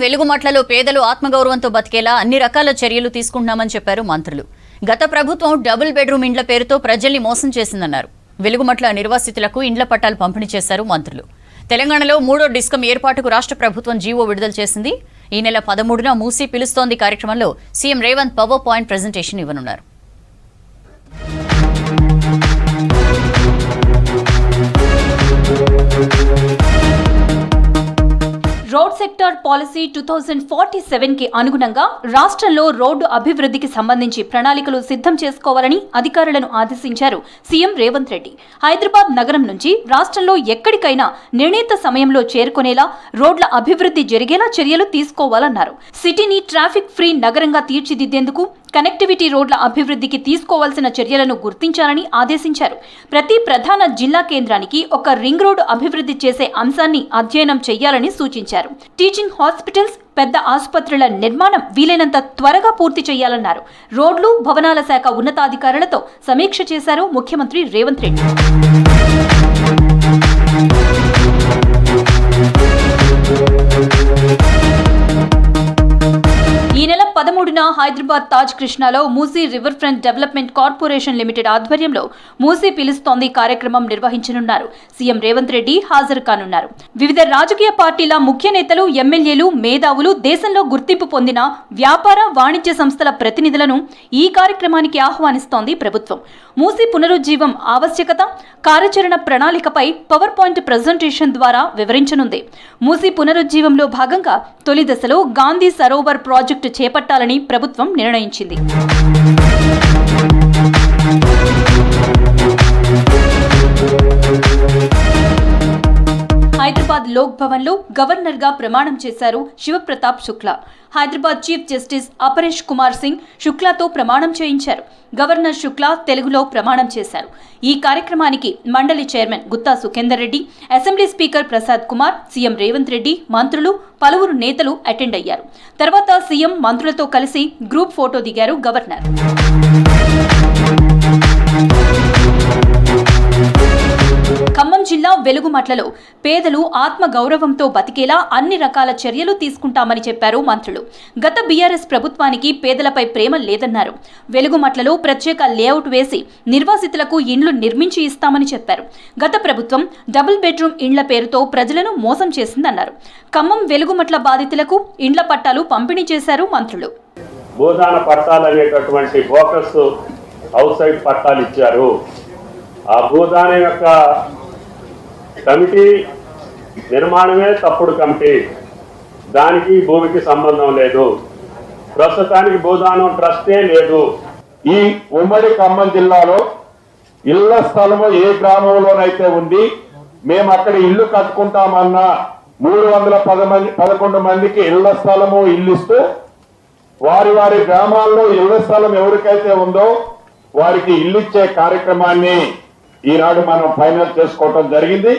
వెలుగుమట్లలో పేదలు ఆత్మగౌరవంతో బతికేలా అన్ని రకాల చర్యలు తీసుకుంటున్నామని చెప్పారు మంత్రులు. గత ప్రభుత్వం డబుల్ బెడ్రూమ్ ఇండ్ల పేరుతో ప్రజల్ని మోసం చేసిందన్నారు. వెలుగుమట్ల నిర్వాసితులకు ఇండ్ల పట్టాలు పంపిణీ చేశారు మంత్రులు. తెలంగాణలో 3వ డిస్కం ఏర్పాటుకు రాష్ట్ర ప్రభుత్వం జీవో విడుదల చేసింది. ఈ నెల 13న మూసి పిలుస్తోంది కార్యక్రమంలో CM Revanth power point presentation ఇవ్వనున్నారు. రోడ్ సెక్టార్ పాలసీ 2047కి అనుగుణంగా రాష్ట్రంలో రోడ్డు అభివృద్ధికి సంబంధించి ప్రణాళికలు సిద్ధం చేసుకోవాలని అధికారులను ఆదేశించారు సీఎం రేవంత్ రెడ్డి. హైదరాబాద్ నగరం నుంచి రాష్ట్రంలో ఎక్కడికైనా నిర్ణీత సమయంలో చేరుకునేలా రోడ్ల అభివృద్ధి జరిగేలా చర్యలు తీసుకోవాలన్నారు. సిటీని ట్రాఫిక్ ఫ్రీ నగరంగా తీర్చిదిద్దేందుకు కనెక్టివిటీ రోడ్ల అభివృద్ధికి తీసుకోవాల్సిన చర్యలను గుర్తించాలని ఆదేశించారు. ప్రతి ప్రధాన జిల్లా కేంద్రానికి ఒక రింగ్ రోడ్డు అభివృద్ధి చేసే అంశాన్ని అధ్యయనం చేయాలని సూచించారు. టీచింగ్ హాస్పిటల్స్, పెద్ద ఆసుపత్రుల నిర్మాణం వీలైనంత త్వరగా పూర్తి చేయాలన్నారు. రోడ్లు, భవనాల శాఖ ఉన్నతాధికారులతో సమీక్ష చేశారు ముఖ్యమంత్రి రేవంత్ రెడ్డి. ఈ నెల 13న హైదరాబాద్ తాజ్ కృష్ణాలో Musi river front development corporation limited ఆధ్వర్యంలో మూసీ పిలుస్తోంది కార్యక్రమం నిర్వహించనున్నారు. సీఎం రేవంత్ రెడ్డి హాజరు కానున్నారు. వివిధ రాజకీయ పార్టీల ముఖ్య నేతలు, ఎమ్మెల్యేలు, మేధావులు, దేశంలో గుర్తింపు పొందిన వ్యాపార, వాణిజ్య సంస్థల ప్రతినిధులను ఈ కార్యక్రమానికి ఆహ్వానిస్తోంది ప్రభుత్వం. మూసీ పునరుజ్జీవం ఆవశ్యకత, కార్యాచరణ ప్రణాళికపై పవర్ పాయింట్ ప్రెజెంటేషన్ ద్వారా వివరించనుంది. మూసీ పునరుజ్జీవంలో భాగంగా తొలి దశలో గాంధీ సరోవర్ ప్రాజెక్టు చేపట్టాలని ప్రభుత్వం నిర్ణయించింది. హైదరాబాద్ లోక్ భవన్ లో గవర్నర్ గా ప్రమాణం చేశారు శివప్రతాప్ శుక్లా. హైదరాబాద్ చీఫ్ జస్టిస్ అపరేష్ కుమార్ సింగ్ శుక్లాతో ప్రమాణం చేయించారు. గవర్నర్ శుక్లా తెలుగులో ప్రమాణం చేశారు. ఈ కార్యక్రమానికి మండలి chairman Gutha Sukhender Reddy, assembly speaker Prasad Kumar, CM Revanth Reddy, మంత్రులు, పలువురు నేతలు అటెండ్ అయ్యారు. తర్వాత సీఎం మంత్రులతో కలిసి గ్రూప్ ఫోటో దిగారు గవర్నర్. ఖమ్మం జిల్లా వెలుగుమట్లలో పేదలు ఆత్మ గౌరవంతో బతికేలా అన్ని రకాల చర్యలు తీసుకుంటామని చెప్పారు మంత్రులు. గత బీఆర్ఎస్ ప్రభుత్వానికి పేదలపై ప్రేమ లేదన్నారు. వెలుగుమట్లలో ప్రత్యేక లేఅవుట్ వేసి నిర్వాసితులకు ఇండ్లు నిర్మించి ఇస్తామని చెప్పారు. గత ప్రభుత్వం డబుల్ బెడ్రూమ్ ఇండ్ల పేరుతో ప్రజలను మోసం చేసిందన్నారు. ఖమ్మం వెలుగుమట్ల బాధితులకు ఇండ్ల పట్టాలు పంపిణీ చేశారు మంత్రులు. భూదాన పట్టాలు అనేటటువంటి ఫోకస్ హౌస్ సైడ్ పట్టాలు ఇచ్చారు. ఆ భూదానం యొక్క కమిటీ నిర్మాణమే తప్పుడు కమిటీ, దానికి భూమికి సంబంధం లేదు. ప్రస్తుతానికి భూదానం ట్రస్టే లేదు. ఈ ఉమ్మడి ఖమ్మం జిల్లాలో ఇళ్ల స్థలము ఏ గ్రామంలోనైతే ఉంది, మేము అక్కడ ఇల్లు కట్టుకుంటామన్నా 311 మందికి ఇళ్ల స్థలము ఇల్లిస్తూ వారి వారి గ్రామాల్లో ఇళ్ల స్థలం ఎవరికైతే ఉందో వారికి ఇల్లిచ్చే కార్యక్రమాన్ని ఈనాడు మనం ఫైనల్ చేసుకోవటం జరిగింది.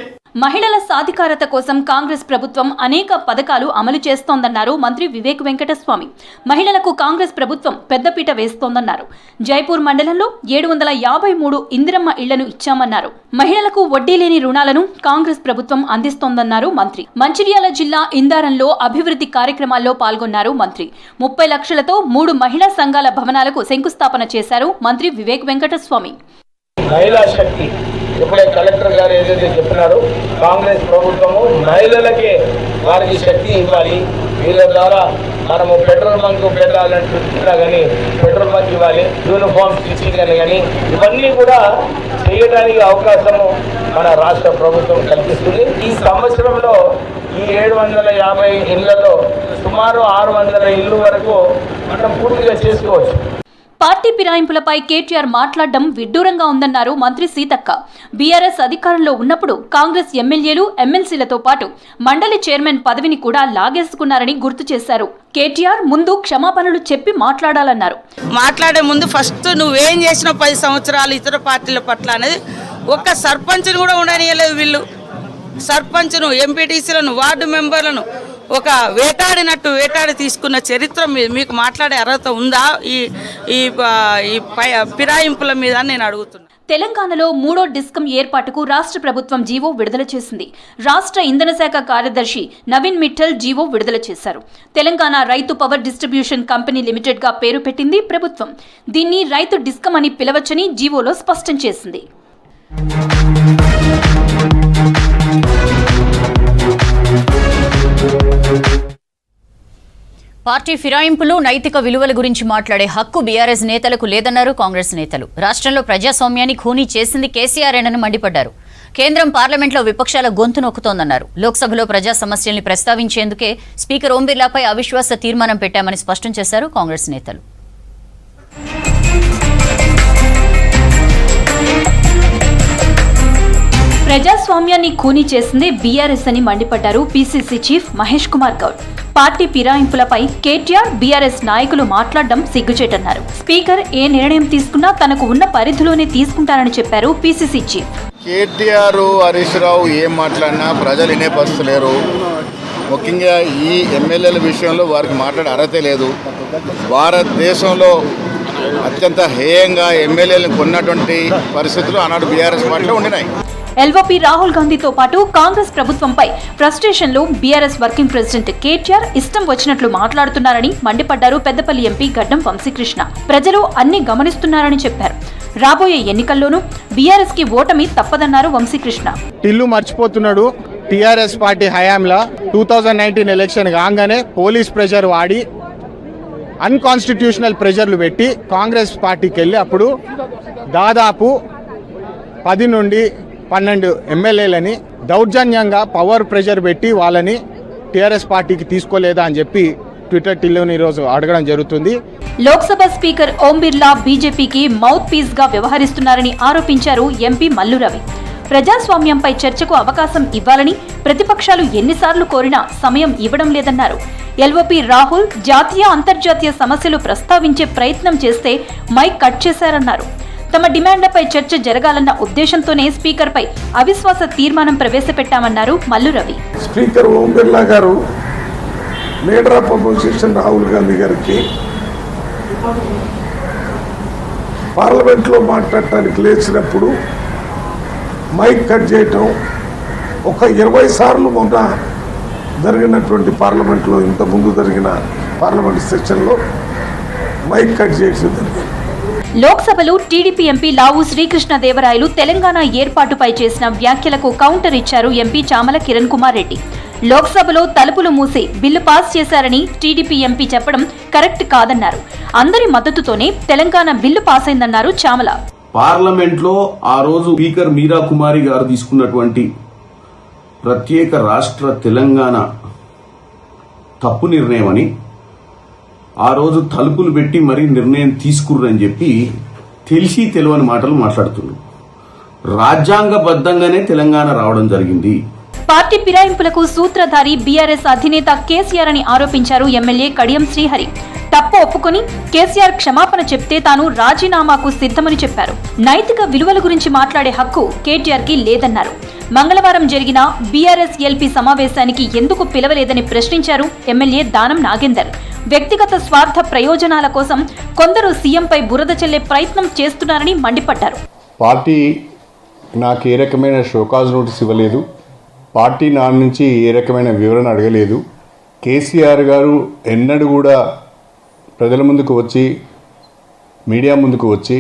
మహిళల సాధికారత కోసం కాంగ్రెస్ ప్రభుత్వం అనేక పథకాలు అమలు చేస్తోందన్నారు మంత్రి వివేక్ వెంకటస్వామి. మహిళలకు కాంగ్రెస్ ప్రభుత్వం పెద్దపీట వేస్తోందన్నారు. జైపూర్ మండలంలో 753 ఇందిరమ్మ ఇళ్లను ఇచ్చామన్నారు. మహిళలకు వడ్డీ లేని రుణాలను కాంగ్రెస్ ప్రభుత్వం అందిస్తోందన్నారు మంత్రి. మంచిర్యాల జిల్లా ఇందారంలో అభివృద్ధి కార్యక్రమాల్లో పాల్గొన్నారు మంత్రి. 30 లక్షలతో 3 మహిళా సంఘాల భవనాలకు శంకుస్థాపన చేశారు మంత్రి వివేక్ వెంకటస్వామి. మహిళా శక్తి ఇప్పుడే కలెక్టర్ గారు ఏదైతే చెప్పినారో, కాంగ్రెస్ ప్రభుత్వము మహిళలకే వారికి శక్తి ఇవ్వాలి. వీళ్ళ ద్వారా మనము పెట్రోల్ బంక్ పెట్టాలంటున్నా కానీ పెట్రోల్ బంక్ ఇవ్వాలి, యూనిఫామ్ స్టిచ్చింగ్ అని కానీ ఇవన్నీ కూడా చేయడానికి అవకాశము మన రాష్ట్ర ప్రభుత్వం కల్పిస్తుంది. ఈ సంవత్సరంలో ఈ 750 ఇళ్లలో సుమారు 600 ఇళ్ళు వరకు మనం పూర్తిగా చేసుకోవచ్చు. పార్టీ ఫిరాయింపులపై కేటీఆర్ మాట్లాడడం విడ్డూరంగా ఉందన్నారు మంత్రి సీతక్క. బీఆర్ఎస్ అధికారంలో ఉన్నప్పుడు కాంగ్రెస్ ఎమ్మెల్యేలు, ఎమ్మెల్సీలతో పాటు మండలి చైర్మన్ పదవిని కూడా లాగేసుకున్నారని గుర్తు చేశారు. కేటీఆర్ ముందు క్షమాపణలు చెప్పి మాట్లాడాలన్నారు. మాట్లాడే ముందు ఫస్ట్ నువ్వేం చేసినావు 10 సంవత్సరాలు ఇతర పార్టీల పట్ల అనేది ఒక్క సర్పంచ్ను కూడా ఉండనియలేదు. వీళ్ళు సర్పంచ్ను, ఎంపీటీసీలను, వార్డు మెంబర్లను ఒక వేటాడి తీసుకున్న చరిత్ర మీకు మాట్లాడే అర్హత ఉందా ఈ ఫిరాయింపుల మీద నేను అడుగుతున్నా. తెలంగాణలో 3వ డిస్కం ఏర్పాటుకు రాష్ట్ర ప్రభుత్వం జీవో విడుదల చేసింది. రాష్ట్ర ఇంధన శాఖ కార్యదర్శి నవీన్ మిట్టల్ జీవో విడుదల చేశారు. తెలంగాణ రైతు పవర్ డిస్ట్రిబ్యూషన్ కంపెనీ లిమిటెడ్ గా పేరు పెట్టింది ప్రభుత్వం. దీన్ని రైతు డిస్కం అని పిలవచ్చని జీవోలో స్పష్టం చేసింది. పార్టీ ఫిరాయింపులు, నైతిక విలువల గురించి మాట్లాడే హక్కు బీఆర్ఎస్ నేతలకు లేదన్నారు కాంగ్రెస్ నేతలు. రాష్ట్రంలో ప్రజాస్వామ్యాన్ని ఖూనీ చేసింది కేసీఆర్ఏనని మండిపడ్డారు. కేంద్రం పార్లమెంట్లో విపక్షాల గొంతు నొక్కుతోందన్నారు. లోక్సభలో ప్రజా సమస్యల్ని ప్రస్తావించేందుకే స్పీకర్ ఓం బిర్లాపై అవిశ్వాస తీర్మానం పెట్టామని స్పష్టం చేశారు కాంగ్రెస్ నేతలు. ప్రజాస్వామ్యాన్ని ఖూనీ చేసింది బీఆర్ఎస్ అని మండిపడ్డారు PCC chief Mahesh Kumar Goud. Party ఫిరాయింపులపై కేటీఆర్, బీఆర్ఎస్ నాయకులు మాట్లాడడం సిగ్గుచేటన్నారు. స్పీకర్ ఏ నిర్ణయం తీసుకున్నా తనకు ఉన్న పరిధిలోనే తీసుకుంటారని చెప్పారు పీసీసీ చీఫ్. కేటీఆర్, హరీష్ రావు ఏం మాట్లాడినా ప్రజలు వినే పరిస్థితి లేరు. ముఖ్యంగా ఈ ఎమ్మెల్యేల విషయంలో వారికి మాట్లాడే అర్హత లేదు. భారతదేశంలో అత్యంత హేయంగా ఎమ్మెల్యేలను కొన్నటువంటి పరిస్థితులు ఆనాడు బీఆర్ఎస్ పార్టీలో ఉండినాయి. ఎల్ఓపీ రాహుల్ గాంధీతో పాటు కాంగ్రెస్ ప్రభుత్వంపై ఫ్రస్ట్రేషన్లో బీఆర్ఎస్ వర్కింగ్ ప్రెసిడెంట్ కేటీఆర్ ఇష్టం వచ్చినట్లు మాట్లాడుతున్నారని మండిపడ్డారు పెద్దపల్లి ఎంపీ గడ్డం వంశీకృష్ణ. ప్రజలు అన్ని గమనిస్తున్నారని చెప్పారు. రాబోయే ఎన్నికల్లోనూ బీఆర్ఎస్ కి ఓటమి తప్పదన్నారు వంశీకృష్ణ. టిల్లు మర్చిపోతున్నాడు. టీఆర్ఎస్ పార్టీ హయాంలో 2019 ఎలక్షన్ కాగానే పోలీస్ ప్రెషర్ వాడి అన్కాన్స్టిట్యూషనల్ ప్రెషర్లు పెట్టి కాంగ్రెస్ పార్టీకి వెళ్ళి అప్పుడు దాదాపు 10 నుండి 12 ఎమ్మెల్యేలని దౌర్జన్యంగా పవర్ ప్రెషర్ పెట్టి వాళ్ళని టీఆర్ఎస్ పార్టీకి తీసుకోలేదా అని చెప్పి ట్విట్టర్ టిల్లుని ఈరోజు అడగడం జరుగుతుంది. లోక్సభ స్పీకర్ ఓం బిర్లా బీజేపీకి మౌత్ పీస్ గా వ్యవహరిస్తున్నారని ఆరోపించారు ఎంపీ మల్లు రవి. ప్రజాస్వామ్యంపై చర్చకు అవకాశం ఇవ్వాలని ప్రతిపక్షాలు ఎన్నిసార్లు కోరినా సమయం ఇవ్వడం లేదన్నారు. ఎల్ఓపీ రాహుల్ జాతీయ, అంతర్జాతీయ సమస్యలు ప్రస్తావించే ప్రయత్నం చేస్తే మైక్ కట్ చేశారన్నారు. తమ డిమాండ్లపై చర్చ జరగాలన్న ఉద్దేశంతోనే స్పీకర్పై అవిశ్వాస తీర్మానం ప్రవేశపెట్టామన్నారు మల్లు రవి. స్పీకర్ ఓం బిర్లా గారు leader of opposition Rahul Gandhi గారికి పార్లమెంట్లో మాట్లాడటానికి లేచినప్పుడు మైక్ కట్ చేయటం ఒక 20 సార్లు మొన్న జరిగినటువంటి పార్లమెంట్లో, ఇంత ముందు జరిగిన పార్లమెంట్ సెషన్లో మైక్ కట్ చేయడం జరిగింది. లోక్సభలో టీడీపీ ఎంపీ లావు శ్రీకృష్ణదేవరాయలు తెలంగాణ ఏర్పాటుపై చేసిన వ్యాఖ్యలకు కౌంటర్ ఇచ్చారు ఎంపీ చామల కిరణ్ కుమార్ రెడ్డి. లోక్సభలో తలుపులు మూసి బిల్లు పాస్ చేశారని టీడీపీ ఎంపీ చెప్పడం కరెక్ట్ కాదన్నారు. అందరి మద్దతుతోనే తెలంగాణ బిల్లు పాస్ అయిందన్నారు చామల. పార్లమెంట్లో ఆ రోజు స్పీకర్ మీరా కుమారి గారు తీసుకున్నటువంటి ప్రత్యేక రాష్ట్ర తెలంగాణ తప్పు నిర్ణయం అని, ఆ రోజు తలుపులు పెట్టి మరీ నిర్ణయం తీసుకుర్రని చెప్పి తెలిసి తెలియని మాటలు మాట్లాడుతున్నారు. రాజ్యాంగబద్ధంగానే తెలంగాణ రావడం జరిగింది. పార్టీ ఫిరాయింపులకు సూత్రధారి బీఆర్ఎస్ అధినేత కేసీఆర్ అని ఆరోపించారు ఎమ్మెల్యే కడియం శ్రీహరి. తప్పు ఒప్పుకొని కేసీఆర్ క్షమాపణ చెప్తే తాను రాజీనామాకు సిద్ధమని చెప్పారు. నైతిక విలువల గురించి మాట్లాడే హక్కు కేటీఆర్ కి లేదన్నారు. మంగళవారం జరిగిన బీఆర్ఎస్ ఎల్పీ సమావేశానికి ఎందుకు పిలవలేదని ప్రశ్నించారు ఎమ్మెల్యే దానం నాగేందర్. వ్యక్తిగత స్వార్థ ప్రయోజనాల కోసం కొందరు సీఎంపై బురద చల్లే ప్రయత్నం చేస్తున్నారని మండిపడ్డారు. పార్టీ నాకు ఏ రకమైన షోకాజ్ నోటీస్ ఇవ్వలేదు. పార్టీ నా నుంచి ఏ రకమైన వివరణ అడగలేదు. కేసీఆర్ గారు ఎన్నడూ కూడా ప్రజల ముందుకు వచ్చి, మీడియా ముందుకు వచ్చి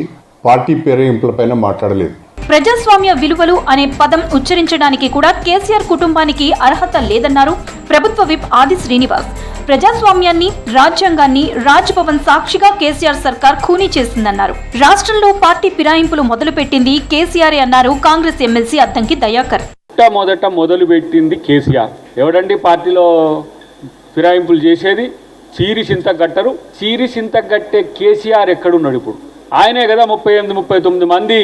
పార్టీ ఫిరాయింపులపైన మాట్లాడలేదు. ప్రజాస్వామ్య విలువలు అనే పదం ఉచ్చరించడానికి కూడా కేసీఆర్ కుటుంబానికి అర్హత లేదన్నారు ప్రభుత్వ విప్ ఆది శ్రీనివాస్. ప్రజాస్వామ్యాన్ని, రాజ్యాంగాన్ని రాజ్భవన్ సాక్షిగా కేసీఆర్ సర్కార్ ఖూనీ చేసిందన్నారు. రాష్ట్రంలో పార్టీ ఫిరాయింపులు మొదలుపెట్టింది కేసీఆర్ అన్నారు కాంగ్రెస్ ఎమ్మెల్సీ అద్దంకి దయాకర్. మొదట మొదలుపెట్టింది కేసీఆర్. ఎవడండి పార్టీలో ఫిరాయింపులు చేసేది? చీరి చింతగట్టరు. చీరి చింతగట్టే కేసీఆర్ ఎక్కడున్నాడు? ఇప్పుడు ఆయనే కదా 38-39 మంది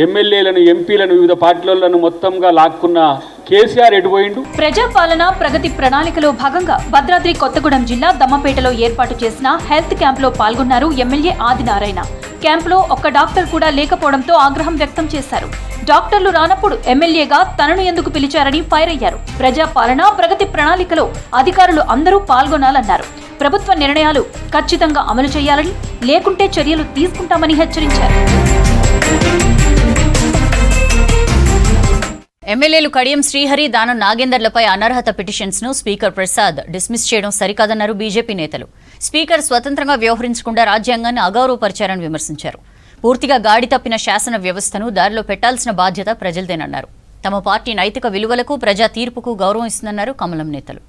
ఎమ్మెల్యేలను, ఎంపీలను, వివిధ పార్టీలను మొత్తంగా లాక్కున్న కేసీఆర్ ఎటుపోయిండు? ప్రజాపాలన ప్రగతి ప్రణాళికలో భాగంగా భద్రాద్రి కొత్తగూడెం జిల్లా దమ్మపేటలో ఏర్పాటు చేసిన హెల్త్ క్యాంప్ లో పాల్గొన్నారు ఎమ్మెల్యే ఆదినారాయణ. క్యాంపులో ఒక్క డాక్టర్ కూడా లేకపోవడంతో ఆగ్రహం వ్యక్తం చేశారు. డాక్టర్లు రానప్పుడు ఎమ్మెల్యేగా తనను ఎందుకు పిలిచారని ఫైర్ అయ్యారు. ప్రజాపాలన ప్రగతి ప్రణాళికలో అధికారులు అందరూ పాల్గొనాలన్నారు. ప్రభుత్వ నిర్ణయాలు ఖచ్చితంగా అమలు చేయాలని, లేకుంటే చర్యలు తీసుకుంటామని హెచ్చరించారు. ఎమ్మెల్యేలు కడియం శ్రీహరి, దానం నాగేందర్లపై అనర్హత పిటిషన్స్ ను స్పీకర్ ప్రసాద్ డిస్మిస్ చేయడం సరికాదన్నారు బీజేపీ నేతలు. స్పీకర్ స్వతంత్రంగా వ్యవహరించకుండా రాజ్యాంగాన్ని అగౌరవపరిచారని విమర్శించారు. పూర్తిగా గాడి తప్పిన శాసన వ్యవస్థను దారిలో పెట్టాల్సిన బాధ్యత ప్రజలదేనన్నారు. తమ పార్టీ నైతిక విలువలకు, ప్రజా తీర్పుకు గౌరవం ఇస్తుందన్నారు కమలం నేతలు.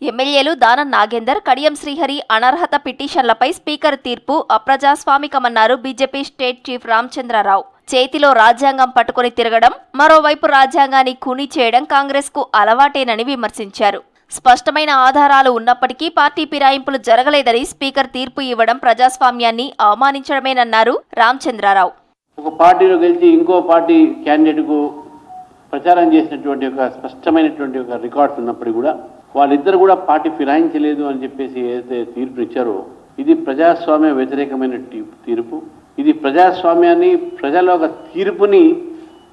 ఎమ్మెల్యేలు దానం నాగేందర్, కడియం శ్రీహరి అనర్హత పిటిషన్లపై స్పీకర్ తీర్పు అప్రజాస్వామికమన్నారు బీజేపీ స్టేట్ చీఫ్ రామచంద్రరావు. చేతిలో రాజ్యాంగం పట్టుకుని తిరగడం, మరోవైపు రాజ్యాంగాన్ని ఖూనీ చేయడం కాంగ్రెస్కు అలవాటేనని విమర్శించారు. స్పష్టమైన ఆధారాలు ఉన్నప్పటికీ పార్టీ ఫిరాయింపులు జరగలేదని స్పీకర్ తీర్పు ఇవ్వడం ప్రజాస్వామ్యాన్ని అవమానించడమేనన్నారు రామచంద్రరావు. ఒక పార్టీలో గెలిచి ఇంకో పార్టీ క్యాండిడేట్కు ప్రచారం చేసినటువంటి ఒక స్పష్టమైనటువంటి ఒక రికార్డ్స్ ఉన్నప్పటికీ కూడా వాళ్ళిద్దరు కూడా పార్టీ ఫిరాయించలేదు అని చెప్పేసి ఏదైతే తీర్పు ఇచ్చారో ఇది ప్రజాస్వామ్య వ్యతిరేకమైన తీర్పు. ఇది ప్రజాస్వామ్యాన్ని, ప్రజల ఒక తీర్పుని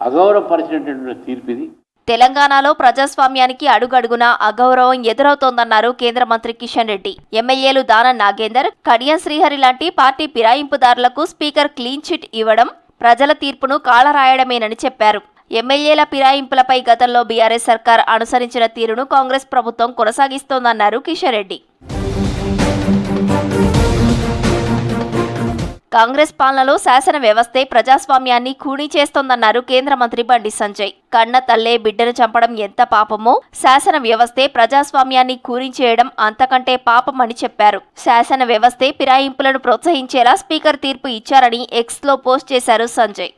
అగౌరవపరిచినటువంటి తీర్పు ఇది. తెలంగాణలో ప్రజాస్వామ్యానికి అడుగడుగునా అగౌరవం ఎదురవుతోందన్నారు కేంద్ర మంత్రి కిషన్ రెడ్డి. ఎమ్మెల్యేలు దానం నాగేందర్, కడియం శ్రీహరి లాంటి పార్టీ ఫిరాయింపుదారులకు స్పీకర్ క్లీన్ చిట్ ఇవ్వడం ప్రజల తీర్పును కాలరాయడమేనని చెప్పారు. ఎమ్మెల్యేల ఫిరాయింపులపై గతంలో బీఆర్ఎస్ సర్కార్ అనుసరించిన తీరును కాంగ్రెస్ ప్రభుత్వం కొనసాగిస్తోందన్నారు కిషన్ రెడ్డి. కాంగ్రెస్ పాలనలో శాసన వ్యవస్థే ప్రజాస్వామ్యాన్ని ఖూనీ చేస్తోందన్నారు కేంద్ర మంత్రి బండి సంజయ్. కన్న తల్లే బిడ్డను చంపడం ఎంత పాపమో శాసన వ్యవస్థే ప్రజాస్వామ్యాన్ని ఖూనీ చేయడం అంతకంటే పాపమని చెప్పారు. శాసన వ్యవస్థే ఫిరాయింపులను ప్రోత్సహించేలా స్పీకర్ తీర్పు ఇచ్చారని ఎక్స్లో పోస్ట్ చేశారు సంజయ్.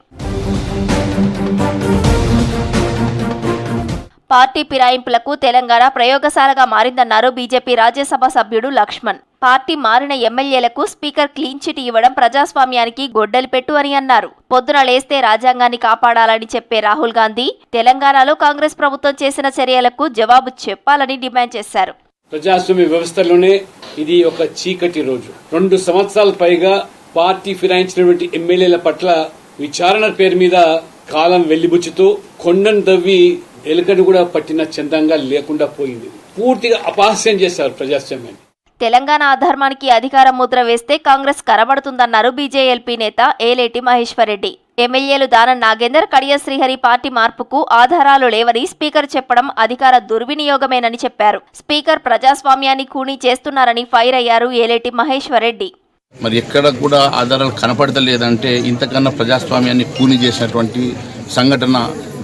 పార్టీ ఫిరాయింపులకు తెలంగాణ ప్రయోగశాలగా మారిందన్నారు బీజేపీ రాజ్యసభ సభ్యుడు లక్ష్మణ్. పార్టీ మారిన ఎమ్మెల్యేలకు స్పీకర్ క్లీన్ చిట్ ఇవ్వడం ప్రజాస్వామ్యానికి గొడ్డలి పెట్టు అని అన్నారు. పొద్దున లేస్తే రాజ్యాంగాన్ని కాపాడాలని చెప్పే రాహుల్ గాంధీ తెలంగాణలో కాంగ్రెస్ ప్రభుత్వం చేసిన చర్యలకు జవాబు చెప్పాలని డిమాండ్ చేశారు. ప్రజాస్వామ్య వ్యవస్థలోనే ఇది ఒక చీకటి రోజు. 2 సంవత్సరాల పైగా పార్టీ ఫిరాయించినటువంటి ఎమ్మెల్యేల పట్ల విచారణ పేరు మీద కాలం వెళ్లిబుచ్చుతూ కొండను తవ్వి ఎలుకను కూడా పట్టిన చందంగా లేకుండా పోయింది. పూర్తిగా అపహాస్యం చేశారు ప్రజాస్వామ్యాన్ని. తెలంగాణ అధర్మానికి అధికారం ముద్ర వేస్తే కాంగ్రెస్ కనబడుతుందన్నారు బీజేఎల్పీ నేత ఏలేటి మహేశ్వర్ రెడ్డి. ఎమ్మెల్యేలు దానం నాగేందర్, కడియం శ్రీహరి పార్టీ మార్పుకు ఆధారాలు లేవని స్పీకర్ చెప్పడం అధికార దుర్వినియోగమేనని చెప్పారు. స్పీకర్ ప్రజాస్వామ్యాన్ని ఖూనీ చేస్తున్నారని ఫైర్ అయ్యారు ఏలేటి మహేశ్వర్ రెడ్డి. మరి ఎక్కడ కూడా ఆధారాలు కనపడతలేదంటే ఇంతకన్నా ప్రజాస్వామ్యాన్ని కూని చేసినటువంటి సంఘటన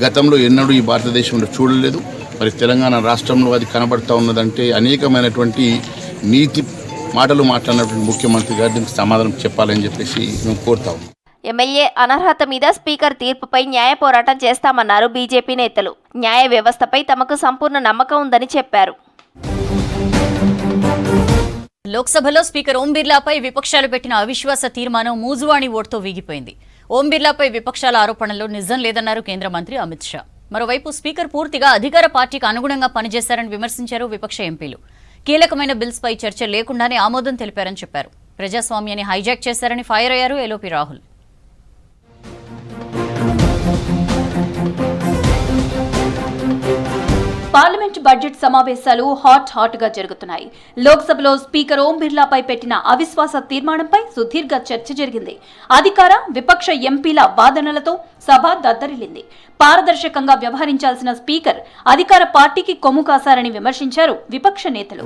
గతంలో ఎన్నడూ ఈ భారతదేశంలో చూడలేదు. మరి తెలంగాణ రాష్ట్రంలో అది కనబడుతూ ఉన్నదంటే అనేకమైనటువంటి నీతి మాటలు మాట్లాడినటువంటి ముఖ్యమంత్రి గారు దీనికి సమాధానం చెప్పాలని చెప్పేసి మేము కోరుతాము. ఎమ్మెల్యే అనర్హత మీద స్పీకర్ తీర్పుపై న్యాయ పోరాటం చేస్తామన్నారు బీజేపీ నేతలు. న్యాయ వ్యవస్థపై తమకు సంపూర్ణ నమ్మకం ఉందని చెప్పారు. లోక్సభలో స్పీకర్ ఓం బిర్లాపై విపక్షాలు పెట్టిన అవిశ్వాస తీర్మానం మూజువాణి ఓటుతో వీగిపోయింది. ఓం బిర్లాపై విపక్షాల ఆరోపణల్లో నిజం లేదన్నారు కేంద్ర మంత్రి అమిత్ షా. మరోవైపు స్పీకర్ పూర్తిగా అధికార పార్టీకి అనుగుణంగా పనిచేశారని విమర్శించారు విపక్ష ఎంపీలు. కీలకమైన బిల్స్ పై చర్చ లేకుండానే ఆమోదం తెలిపారని చెప్పారు. ప్రజాస్వామ్యాన్ని హైజాక్ చేశారని ఫైర్ అయ్యారు ఎల్ఓపి రాహుల్. పార్లమెంట్ బడ్జెట్ సమావేశాలు హాట్ గా జరుగుతున్నాయి. లోక్సభలో స్పీకర్ ఓం బిర్లాపై పెట్టిన అవిశ్వాస తీర్మానంపై సుదీర్ఘ చర్చ జరిగింది. అధికార, విపక్ష ఎంపీల వాదనలతో సభ దద్దరిల్లింది. పారదర్శకంగా వ్యవహరించాల్సిన స్పీకర్ అధికార పార్టీకి కొమ్ము కాశారని విమర్శించారు విపక్ష నేతలు.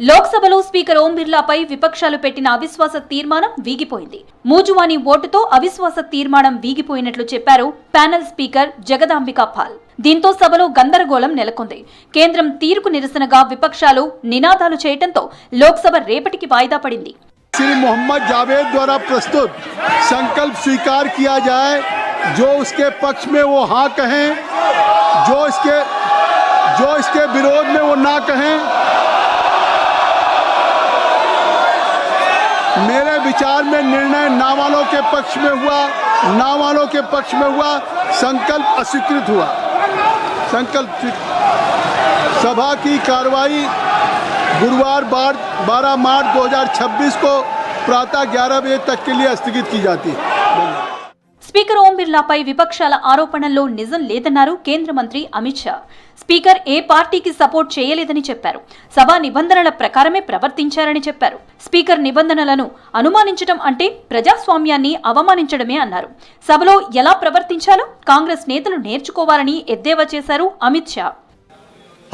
లోక్సభలో స్పీకర్ ఓం బిర్లాపై విపక్షాలు పెట్టిన అవిశ్వాస తీర్మానం వీగిపోయింది. మూజువాణి ఓటుతో అవిశ్వాస తీర్మానం వీగిపోయినట్లు చెప్పారు ప్యానెల్ స్పీకర్ జగదాంబికా పాల్. దీంతో సభలో గందరగోళం నెలకొంది. కేంద్రం తీరుకు నిరసనగా విపక్షాలు నినాదాలు చేయడంతో లోక్సభ రేపటికి వాయిదా పడింది. श्री मोहम्मद जावेद द्वारा प्रस्तुत संकल्प स्वीकार किया जाए. जो उसके पक्ष में वो हाँ कहें, जो इसके विरोध में वो ना कहें. मेरे विचार में निर्णय ना वालों के पक्ष में हुआ, ना वालों के पक्ष में हुआ. संकल्प अस्वीकृत हुआ. सभा की कार्रवाई गुरुवार 12 मार्च 2026 को प्रातः 11 बजे तक के लिए स्थगित की जाती है. స్పీకర్ ఓం బిర్లాపై విపక్షాల ఆరోపణల్లో నిజం లేదన్నారు కేంద్ర మంత్రి అమిత్ షా. స్పీకర్ ఏ పార్టీకి సపోర్ట్ చేయలేదని చెప్పారు. సభా నిబంధనల ప్రకారమే ప్రవర్తించారని చెప్పారు. స్పీకర్ నిబంధనలను అనుమానించడం అంటే ప్రజాస్వామ్యాన్ని అవమానించడమే అన్నారు. సభలో ఎలా ప్రవర్తించాలో కాంగ్రెస్ నేతలు నేర్చుకోవాలని ఎద్దేవా చేశారు అమిత్ షా.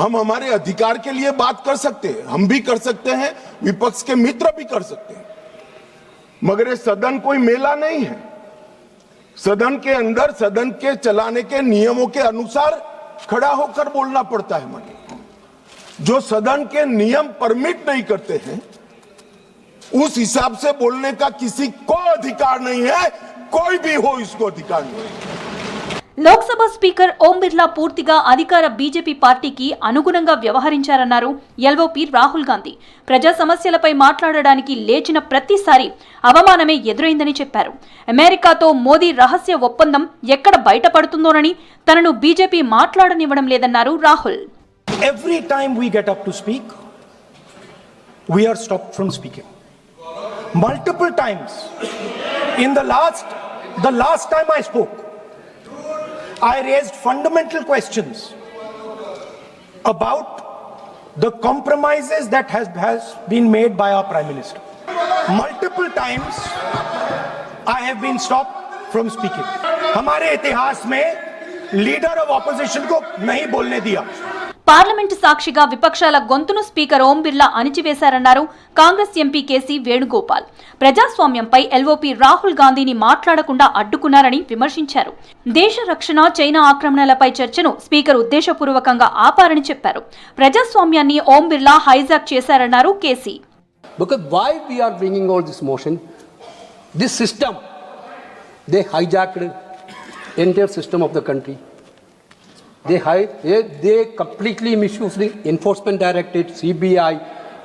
हम हमारे अधिकार के लिए बात कर सकते हैं, हम भी कर सकते हैं, विपक्ष के मित्र भी कर सकते हैं, मगर ये सदन कोई मेला नहीं है. सदन के अंदर सदन के चलाने के नियमों के अनुसार खड़ा होकर बोलना पड़ता है. माने जो सदन के नियम परमिट नहीं करते हैं उस हिसाब से बोलने का किसी को अधिकार नहीं है. कोई भी हो इसको अधिकार नहीं है. లోక్సభ స్పీకర్ ఓం బిర్లా పూర్తిగా అధికార బీజేపీ పార్టీకి అనుగుణంగా వ్యవహరించారన్నారు ఎల్ఓపీ రాహుల్ గాంధీ. ప్రజా సమస్యలపై మాట్లాడడానికి లేచిన ప్రతిసారి అవమానమే ఎదురైందని చెప్పారు. అమెరికాతో మోదీ రహస్య ఒప్పందం ఎక్కడ బయటపడుతుందోనని తనను బీజేపీ మాట్లాడనివ్వడం లేదన్నారు Rahul. Every time we get up to speak, we are stopped from speaking. Multiple times. In the last time I spoke, I raised fundamental questions about the compromises that has been made by our Prime Minister. Multiple times I have been stopped from speaking. हमारे इतिहास में leader of opposition को नहीं बोलने दिया. Parliament సాక్షిగా విపక్షాల గొంతును స్పీకర్ ఓం బిర్లా అణిచివేశారన్నారు కాంగ్రెస్ ఎంపీ కేసీ వేణుగోపాల్. ప్రజాస్వామ్యంపై ఎల్ఓపీ రాహుల్ గాంధీని మాట్లాడకుండా అడ్డుకున్నారని విమర్శించారు. దేశ రక్షణ, చైనా ఆక్రమణలపై చర్చను స్పీకర్ ఉద్దేశపూర్వకంగా ఆపారని చెప్పారు. ప్రజాస్వామ్యాన్ని ఓం బిర్లా హైజాక్ చేశారన్నారు KC. Because why we are bringing all this motion, this system, they hijacked entire system of the country. They completely misused the enforcement directorate, CBI,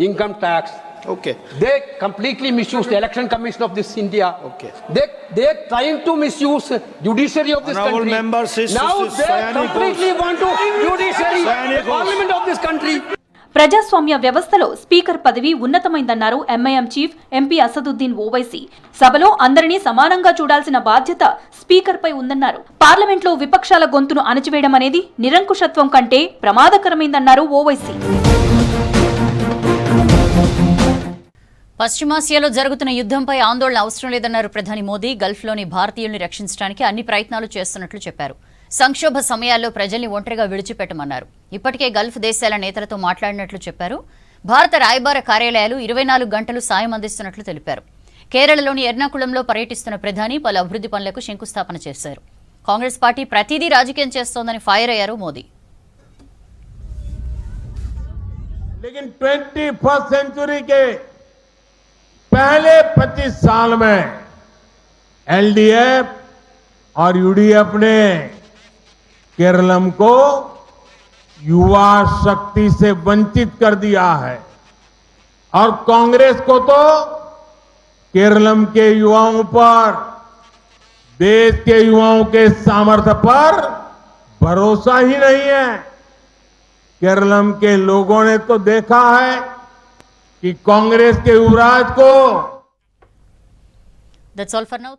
income tax. Okay. They completely misused the election commission of this India. Okay. They are trying to misuse judiciary of this country. Now they completely want to judiciary the parliament of this country. ప్రజాస్వామ్య వ్యవస్థలో speaker పదవి ఉన్నతమైందన్నారు MIM chief MP Asaduddin Owaisi. సభలో అందరినీ సమానంగా చూడాల్సిన బాధ్యత speaker పై ఉందన్నారు. పార్లమెంట్లో విపక్షాల గొంతును అణచివేయడం అనేది నిరంకుశత్వం కంటే ప్రమాదకరమైందన్నారు ఓవైసీ. పశ్చిమాసియాలో జరుగుతున్న యుద్ధంపై ఆందోళన అవసరం లేదన్నారు ప్రధాని మోదీ. గల్ఫ్లోని భారతీయుల్ని రక్షించడానికి అన్ని ప్రయత్నాలు చేస్తున్నట్లు చెప్పారు. సంక్షోభ సమయాల్లో ప్రజల్ని ఒంటరిగా విడిచిపెట్టమన్నారు. ఇప్పటికే గల్ఫ్ దేశాల నేతలతో మాట్లాడినట్లు చెప్పారు. భారత రాయబార కార్యాలయాలు 24 గంటలు సాయం అందిస్తున్నట్లు తెలిపారు. కేరళలోని ఎర్నాకుళంలో పర్యటిస్తున్న ప్రధాని పలు అభివృద్ధి పనులకు శంకుస్థాపన చేశారు. కాంగ్రెస్ పార్టీ ప్రతిదీ రాజకీయం చేస్తోందని ఫైర్ అయ్యారు మోదీ. लेकिन 21st सेंचुरी के पहले 25 साल में एलडीएफ और यूडीएफ ने केरलम को युवा शक्ति से वंचित कर दिया है और कांग्रेस को तो केरलम के युवाओं पर, देश के युवाओं के सामर्थ्य पर भरोसा ही नहीं है. केरलम के लोगों ने तो देखा है कि कांग्रेस के युवराज को. That's all for now.